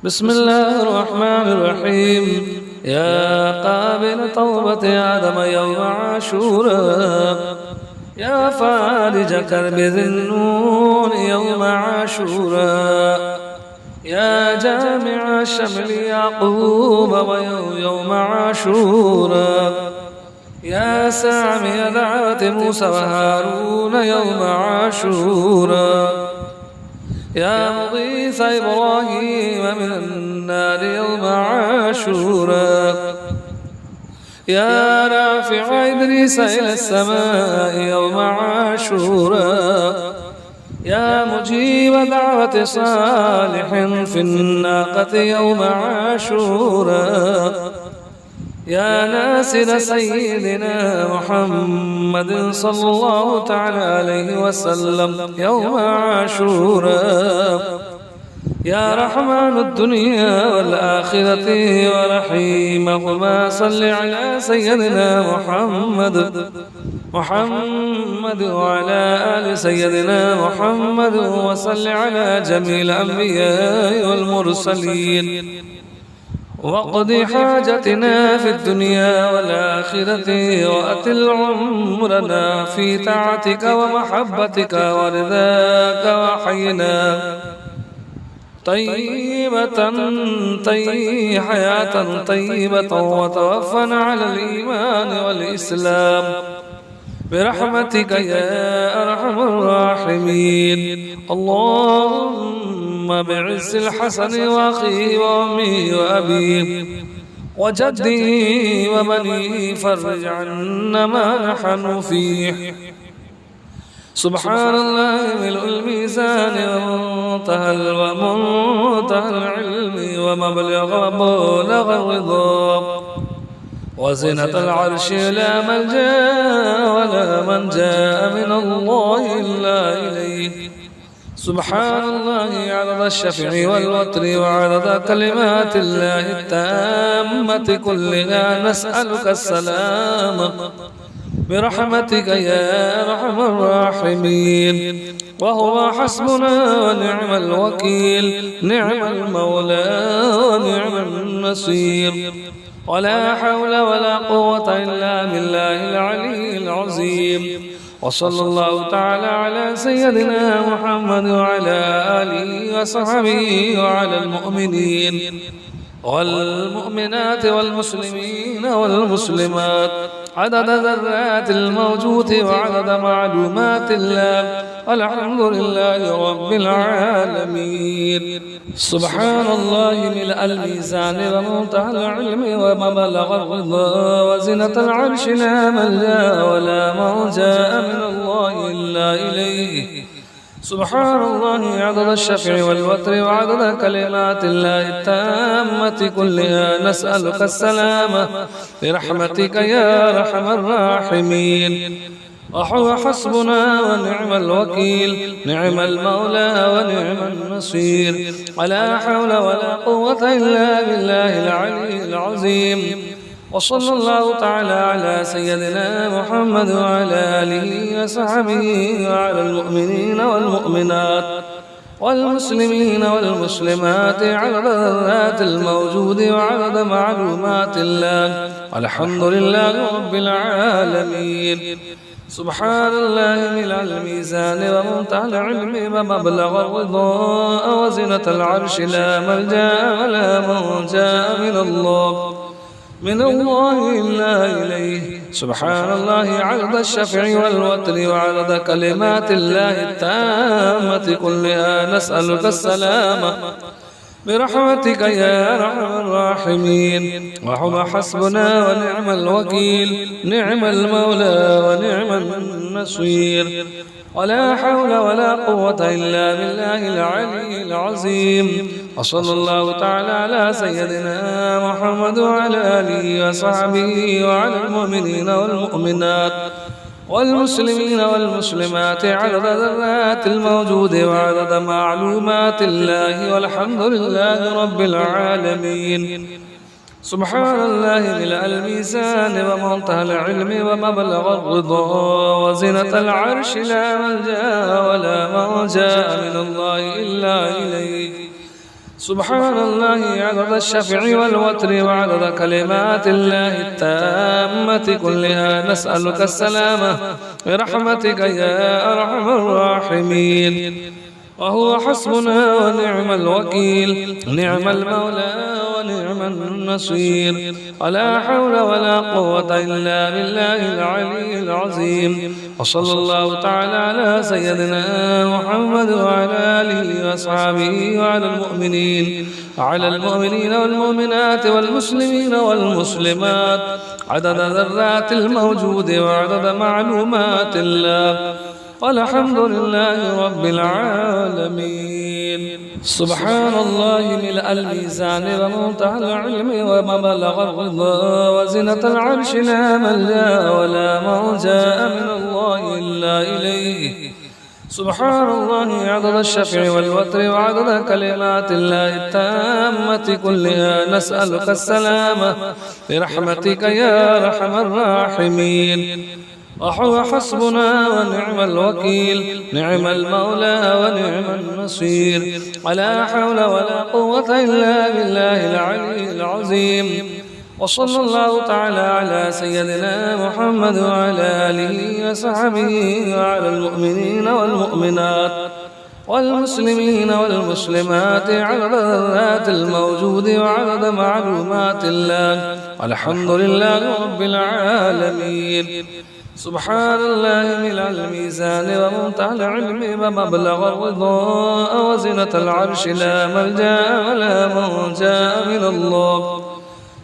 بسم الله الرحمن الرحيم. يا قابل توبة آدم يوم عاشوراء، يا فارج كرب ذي النون يوم عاشوراء، يا جامع الشمل يعقوب ويوم عاشوراء، يا سامي دعوة موسى وهارون يوم عاشوراء، يا مغيث إبراهيم من النار يوم عاشوراء، يا رافع إدريس إلى السماء يوم عاشوراء، يا مجيب دعوة صالح في الناقة يوم عاشوراء، يا ناصر سيدنا محمد صلى الله تعالى عليه وسلم يوم عاشوراء، يا رحمن الدنيا والآخرة ورحيمهما صل على سيدنا محمد وعلى آل سيدنا محمد، وصل على جميع الأنبياء والمرسلين، واقض حاجتنا في الدنيا والآخرة، وأتل عمرنا في طاعتك ومحبتك ورضاك، وحينا حياة طيبة، وتوفنا على الإيمان والإسلام برحمتك يا أرحم الراحمين. اللهم بعز الحسن وأخيه وأمي وأبيه وجدي وبنيه فرج عنا ما نحن فيه. سبحان الله ملء الميزان ومنتهى العلم ومبلغ الرضا وزنة العرش، لا ملجأ ولا منجا من الله إلا إليه. سبحان الله عدد الشفع والوتر وعدد كلمات الله التامة كلها، نسألك السلام برحمتك يا أرحم الراحمين. وهو حسبنا ونعم الوكيل، نعم المولى ونعم النصير، ولا حول ولا قوة إلا بالله العلي العظيم. وصلى الله تعالى على سيدنا محمد وعلى آله وصحبه وعلى المؤمنين والمؤمنات والمسلمين والمسلمات عدد ذرات الموجود وعدد معلومات الله، والحمد لله رب العالمين. سبحان الله ملء الميزان ومنتهى العلم ومبلغ الرضا وزنة العرش، لا ملجأ ولا منجا من الله إلا إليه. سبحان الله عدد الشفع والوتر وعدد كلمات الله التامة كلها، نسألك السلامة برحمتك يا أرحم الراحمين. وهو حسبنا ونعم الوكيل، نعم المولى ونعم النصير، ولا حول ولا قوة إلا بالله العلي العظيم. وصلى الله تعالى على سيدنا محمد وعلى آله وصحبه وعلى المؤمنين والمؤمنات والمسلمين والمسلمات عدد الذرات الموجود وعدد معلومات الله، والحمد لله رب العالمين. سبحان الله ملء الميزان ومنتهى العلم ومبلغ الرضا وزنة العرش، لا ملجأ ولا منجا من الله إلا إليه. سبحان الله عدد الشفع والوتر وعدد كلمات الله التامة كلها، نسألك السلامة برحمتك يا أرحم الراحمين. وهو حسبنا ونعم الوكيل، نعم المولى ونعم النصير، ولا حول ولا قوة إلا بالله العلي العظيم. وصلى الله تعالى على سيدنا محمد وعلى آله وصحبه وعلى المؤمنين والمؤمنات والمسلمين والمسلمات عدد ذرات الموجود وعدد معلومات الله، والحمد لله رب العالمين. سبحان الله ملء الميزان ومنتهى العلم ومبلغ الرضا وزنة العرش، لا ملجأ ولا منجا من الله إلا إليه. سبحان الله عدد الشفع والوتر وعدد كلمات الله التامة كلها. نسألك السلامة برحمتك يا أرحم الراحمين. وهو حسبنا ونعم الوكيل، نعم المولى ونعم النصير، ولا حول ولا قوة إلا بالله العلي العظيم. وصلى الله تعالى على سيدنا محمد وعلى آله وأصحابه وعلى المؤمنين والمؤمنات والمسلمين والمسلمات عدد ذرات الموجود وعدد معلومات الله، والحمد لله رب العالمين. سبحان الله ملء الميزان ومنتهى العلم ومبلغ الرضا وزنة العرش، لا ملجأ ولا موجا من الله إلا إليه. سبحان الله عدد الشفع والوتر وعدد كلمات الله التامة كلها. نسألك السلامة برحمتك يا أرحم الراحمين. وهو حسبنا ونعم الوكيل، نعم المولى ونعم النصير، ولا حول ولا قوة إلا بالله العلي العظيم. وصلى الله تعالى على سيدنا محمد وعلى آله وصحبه وعلى المؤمنين والمؤمنات والمسلمين والمسلمات عدد ذات الموجود وعدد معلومات الله، والحمد لله رب العالمين. سبحان الله ملء الميزان ومنتهى العلم ومبلغ الرضا وزنة العرش، لا ملجأ ولا منجا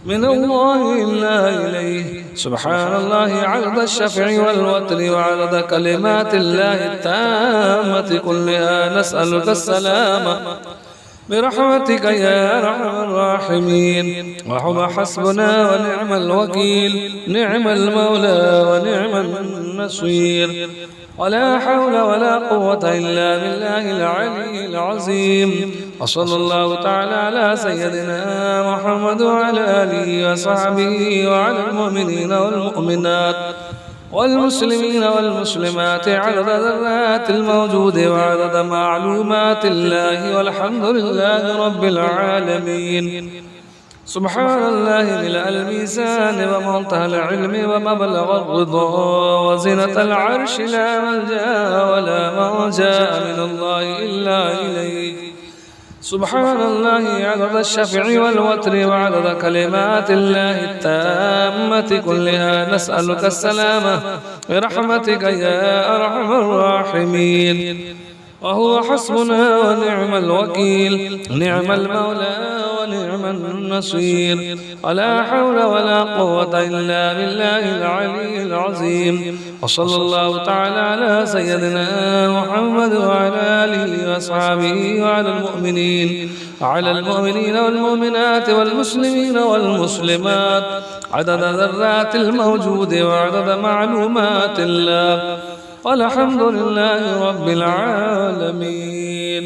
من الله إلا إليه. سبحان الله عدد الشفع والوتر وعدد كلمات الله التامة كلها. نسألك السلامة برحمتك يا أرحم الراحمين. وهو حسبنا ونعم الوكيل، نعم المولى ونعم النصير، ولا حول ولا قوة إلا بالله العلي العظيم. وصلى الله تعالى على سيدنا محمد وعلى آله وصحبه وعلى المؤمنين والمؤمنات والمسلمين والمسلمات عدد ذرات الموجود وعدد معلومات الله، والحمد لله رب العالمين. سبحان الله ملء الميزان ومنتهى العلم ومبلغ الرضا وزنة العرش، لا ملجأ ولا منجا من الله إلا إليه. سبحان الله عدد الشفع والوتر وعدد كلمات الله التامة كلها. نسألك السلامة برحمتك يا أرحم الراحمين. وهو حسبنا ونعم الوكيل، نعم المولى ونعم النصير، ولا حول ولا قوة إلا بالله العلي العظيم. وصلى الله تعالى على سيدنا محمد وعلى آله وأصحابه وعلى المؤمنين والمؤمنات والمسلمين والمسلمات عدد ذرات الموجود وعدد معلومات الله، والحمد لله رب العالمين.